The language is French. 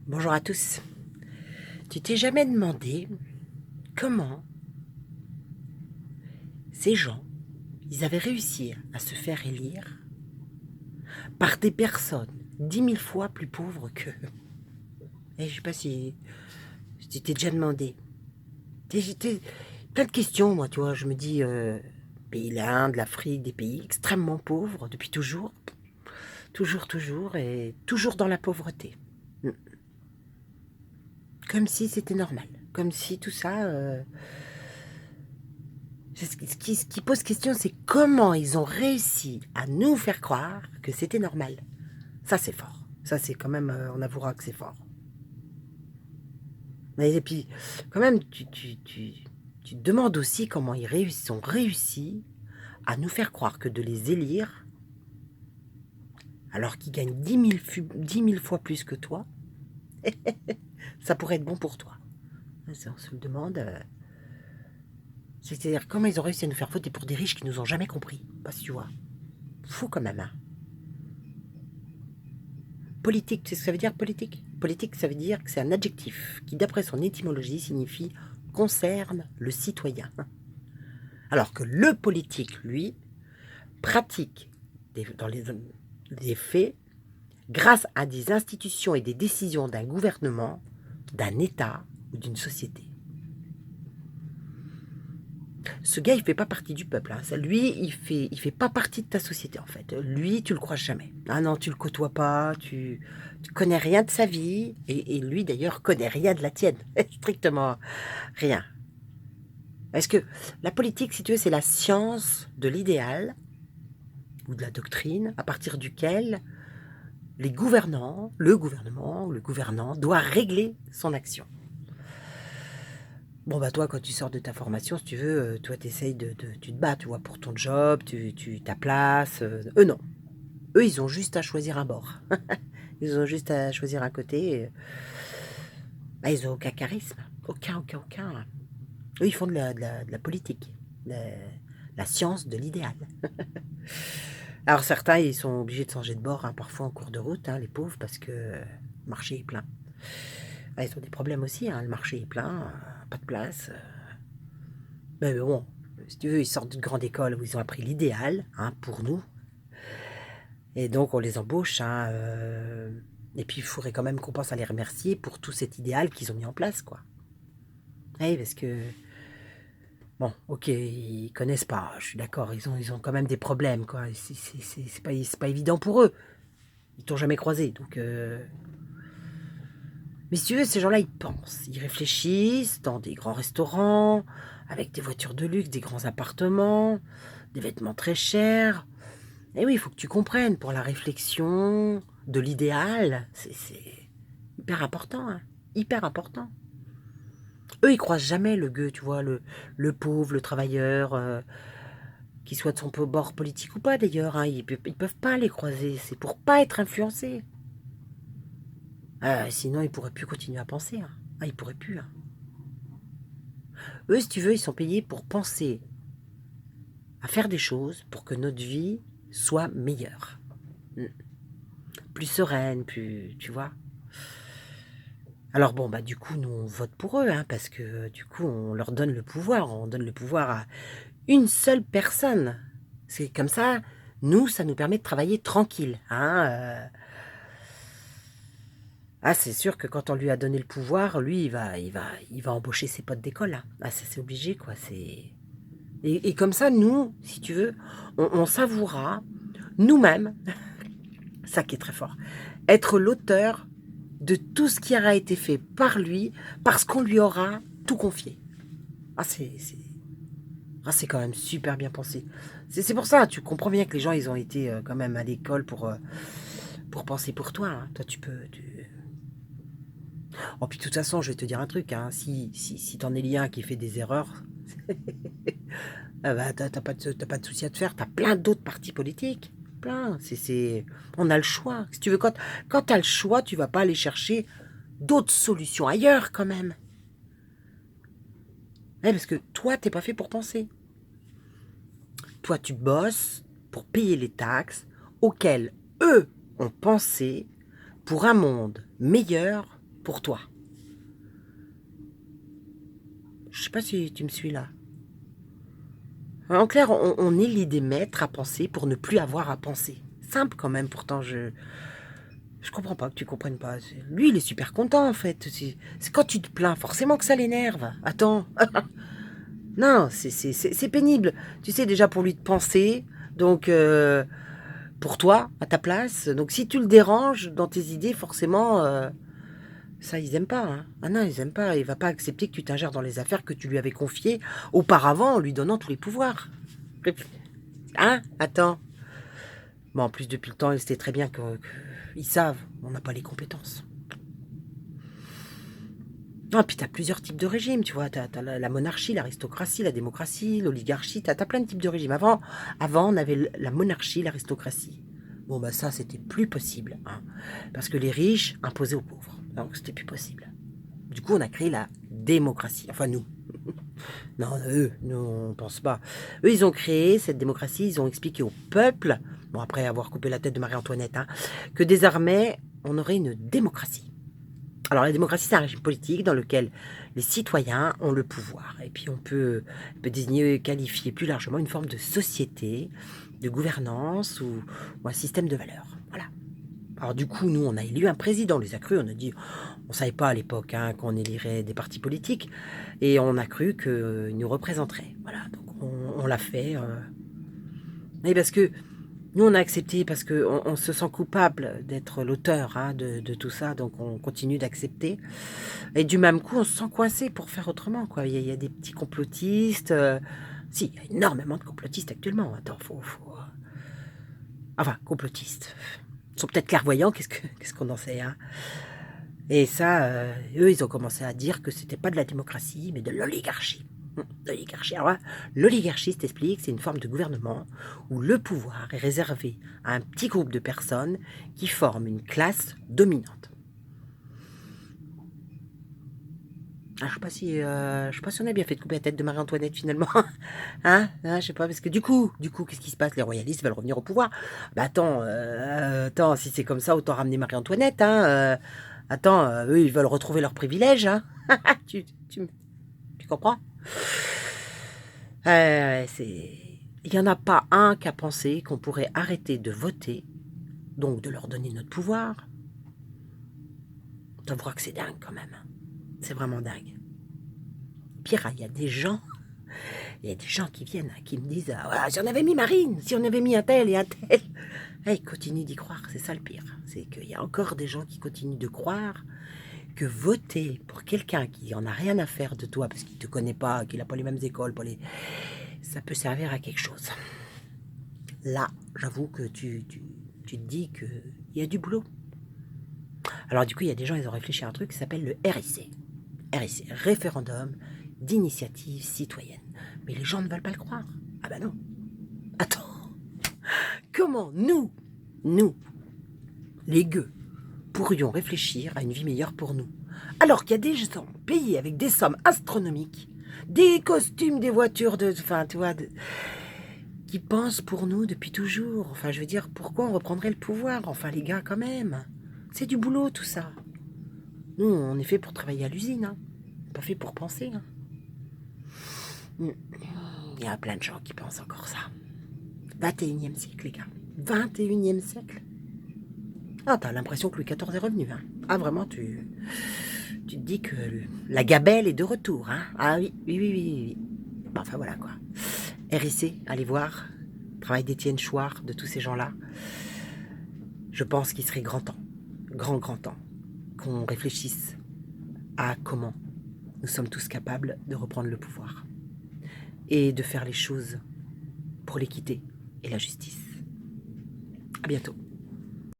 Bonjour à tous. Tu t'es jamais demandé comment ces gens, ils avaient réussi à se faire élire par des personnes 10 000 fois plus pauvres qu'eux? Et je sais pas si tu t'es déjà demandé. J'étais plein de questions, moi, tu vois. Je me dis, pays l'Inde, l'Afrique, des pays extrêmement pauvres depuis toujours, toujours, et toujours dans la pauvreté. Comme si c'était normal. Comme si tout ça, ce qui pose question, c'est comment ils ont réussi à nous faire croire que c'était normal. Ça, c'est fort. Ça, c'est quand même, on avouera que c'est fort. Et puis, quand même, tu te demandes aussi comment ils ont réussi à nous faire croire que de les élire, alors qu'ils gagnent 10 000 fois plus que toi, ça pourrait être bon pour toi. On se le demande. C'est-à-dire, comment ils ont réussi à nous faire voter pour des riches qui nous ont jamais compris. Parce que tu vois, fou quand même, hein. Politique, tu sais ce que ça veut dire, politique? Politique, ça veut dire que c'est un adjectif qui, d'après son étymologie, signifie concerne le citoyen. Alors que le politique, lui, pratique dans des faits grâce à des institutions et des décisions d'un gouvernement, d'un État ou d'une société. Ce gars, il fait pas partie du peuple. Hein. Lui, il fait pas partie de ta société, en fait. Lui, tu le croises jamais. Ah non, tu le côtoies pas, tu connais rien de sa vie, et lui, d'ailleurs, connaît rien de la tienne. Strictement rien. Parce que la politique, si tu veux, c'est la science de l'idéal, ou de la doctrine, à partir duquel les gouvernants, le gouvernement, ou le gouvernant, doit régler son action. Bon, bah toi, quand tu sors de ta formation, si tu veux, toi, tu te bats, tu vois, pour ton job, ta place. Eux, non. Eux, ils ont juste à choisir un bord. Ils ont juste à choisir un côté. Bah, ils n'ont aucun charisme. Aucun. Eux, ils font de la politique. La science de l'idéal. Alors, certains, ils sont obligés de changer de bord, hein, parfois en cours de route, hein, les pauvres, parce que le marché est plein. Ah, ils ont des problèmes aussi, hein, le marché est plein, pas de place. Mais bon, si tu veux, ils sortent d'une grande école où ils ont appris l'idéal, hein, pour nous. Et donc, on les embauche. Hein, et puis, il faudrait quand même qu'on pense à les remercier pour tout cet idéal qu'ils ont mis en place, quoi. Oui, parce que, bon, ok, ils connaissent pas, je suis d'accord, ils ont quand même des problèmes, quoi. C'est pas évident pour eux. Ils t'ont jamais croisé, donc... Mais si tu veux, ces gens-là, ils pensent, ils réfléchissent dans des grands restaurants, avec des voitures de luxe, des grands appartements, des vêtements très chers. Et oui, il faut que tu comprennes, pour la réflexion de l'idéal, c'est hyper important, hein, hyper important. Eux, ils croisent jamais le gueux, tu vois, le pauvre, le travailleur, qu'il soit de son bord politique ou pas d'ailleurs, hein, ils peuvent pas les croiser, c'est pour pas être influencés. Sinon, ils pourraient plus continuer à penser. Hein. Ah, ils pourraient plus. Hein. Eux, si tu veux, ils sont payés pour penser à faire des choses pour que notre vie soit meilleure. Plus sereine, plus, tu vois. Alors bon, bah du coup, nous, on vote pour eux, hein, parce que du coup, on leur donne le pouvoir. On donne le pouvoir à une seule personne. C'est comme ça, nous, ça nous permet de travailler tranquille. Hein, Ah, c'est sûr que quand on lui a donné le pouvoir, lui, il va embaucher ses potes d'école. Hein. Ah, ça, c'est obligé, quoi. Et comme ça, nous, si tu veux, on savourera nous-mêmes, ça qui est très fort, être l'auteur de tout ce qui aura été fait par lui, parce qu'on lui aura tout confié. Ah, c'est quand même super bien pensé. C'est pour ça, tu comprends bien que les gens, ils ont été quand même à l'école pour penser pour toi. Hein. Toi, tu peux... Oh, puis de toute façon, je vais te dire un truc, hein. Si t'en es lié qui fait des erreurs, ah bah, t'as pas de souci à te faire. T'as plein d'autres partis politiques. Plein. On a le choix. Si tu veux, quand t'as le choix, tu vas pas aller chercher d'autres solutions ailleurs, quand même. Parce que toi, t'es pas fait pour penser. Toi, tu bosses pour payer les taxes auxquelles eux ont pensé pour un monde meilleur pour toi. Je sais pas si tu me suis là. En clair, on élit des maîtres à penser pour ne plus avoir à penser. Simple quand même, pourtant je comprends pas que tu comprennes pas. Lui, il est super content en fait. C'est quand tu te plains, forcément que ça l'énerve. Attends. Non, c'est pénible. Tu sais déjà pour lui de penser, donc pour toi, à ta place. Donc si tu le déranges dans tes idées, forcément, ça ils aiment pas. Hein. Ah non, ils aiment pas. Il va pas accepter que tu t'ingères dans les affaires que tu lui avais confiées auparavant en lui donnant tous les pouvoirs. Hein? Attends. Bon, en plus, depuis le temps, ils sait très bien qu'ils savent, on n'a pas les compétences. Ah, puis t'as plusieurs types de régimes, tu vois. T'as la monarchie, l'aristocratie, la démocratie, l'oligarchie. T'as plein de types de régimes. Avant, on avait la monarchie, l'aristocratie. Bon, bah ça, c'était plus possible. Hein, parce que les riches imposaient aux pauvres. Donc, c'était plus possible. Du coup, on a créé la démocratie. Enfin, nous. Non, eux, nous, on pense pas. Eux, ils ont créé cette démocratie, ils ont expliqué au peuple, bon, après avoir coupé la tête de Marie-Antoinette, hein, que désormais, on aurait une démocratie. Alors, la démocratie, c'est un régime politique dans lequel les citoyens ont le pouvoir. Et puis, on peut désigner, qualifier plus largement une forme de société, de gouvernance ou un système de valeurs. Voilà. Alors du coup, nous, on a élu un président, on les a cru, on a dit, on ne savait pas à l'époque hein, qu'on élirait des partis politiques, et on a cru qu'ils nous représenteraient. Voilà, donc on l'a fait. Et parce que nous, on a accepté, parce qu'on se sent coupable d'être l'auteur hein, de tout ça, donc on continue d'accepter. Et du même coup, on se sent coincé pour faire autrement. Quoi. Il y a des petits complotistes. Si, il y a énormément de complotistes actuellement. Attends, Enfin, complotistes. Ils sont peut-être clairvoyants, qu'est-ce qu'on en sait hein. Et ça, eux, ils ont commencé à dire que c'était pas de la démocratie, mais de l'oligarchie. L'oligarchie. Alors, l'oligarchie, je t'explique, c'est une forme de gouvernement où le pouvoir est réservé à un petit groupe de personnes qui forment une classe dominante. Ah, je sais pas si on a bien fait de couper la tête de Marie-Antoinette finalement. Hein? Ah, je sais pas, parce que du coup, qu'est-ce qui se passe? Les royalistes veulent revenir au pouvoir. Bah attends, si c'est comme ça, autant ramener Marie-Antoinette. Hein, attends, eux, ils veulent retrouver leurs privilèges. Hein. Tu comprends? Il n'y en a pas un qui a pensé qu'on pourrait arrêter de voter, donc de leur donner notre pouvoir. T'avoueras que c'est dingue quand même. C'est vraiment dingue. Pire, il y a des gens qui viennent, qui me disent ah, si on avait mis Marine, si on avait mis un tel et un tel. Ils continuent d'y croire, c'est ça le pire. C'est qu'il y a encore des gens qui continuent de croire que voter pour quelqu'un qui en a rien à faire de toi, parce qu'il ne te connaît pas, qu'il n'a pas les mêmes écoles, ça peut servir à quelque chose. Là, j'avoue que tu te dis qu'il y a du boulot. Alors du coup, il y a des gens, ils ont réfléchi à un truc qui s'appelle le RIC. RIC, référendum d'initiative citoyenne. Mais les gens ne veulent pas le croire. Ah bah non. Attends. Comment nous, les gueux, pourrions réfléchir à une vie meilleure pour nous? Alors qu'il y a des gens payés avec des sommes astronomiques, des costumes, des voitures, qui pensent pour nous depuis toujours. Enfin, je veux dire, pourquoi on reprendrait le pouvoir? Enfin, les gars, quand même. C'est du boulot, tout ça. Nous, on est fait pour travailler à l'usine, hein. Pas fait pour penser, hein. Il y a plein de gens qui pensent encore ça. 21e siècle, les gars. 21e siècle. Ah, t'as l'impression que Louis XIV est revenu, hein. Ah, vraiment, tu te dis que la gabelle est de retour, hein. Ah oui. Bon, enfin, voilà, quoi. RIC, allez voir. Travail d'Étienne Chouard, de tous ces gens-là. Je pense qu'il serait grand temps, grand temps, qu'on réfléchisse à comment nous sommes tous capables de reprendre le pouvoir et de faire les choses pour l'équité et la justice. À bientôt.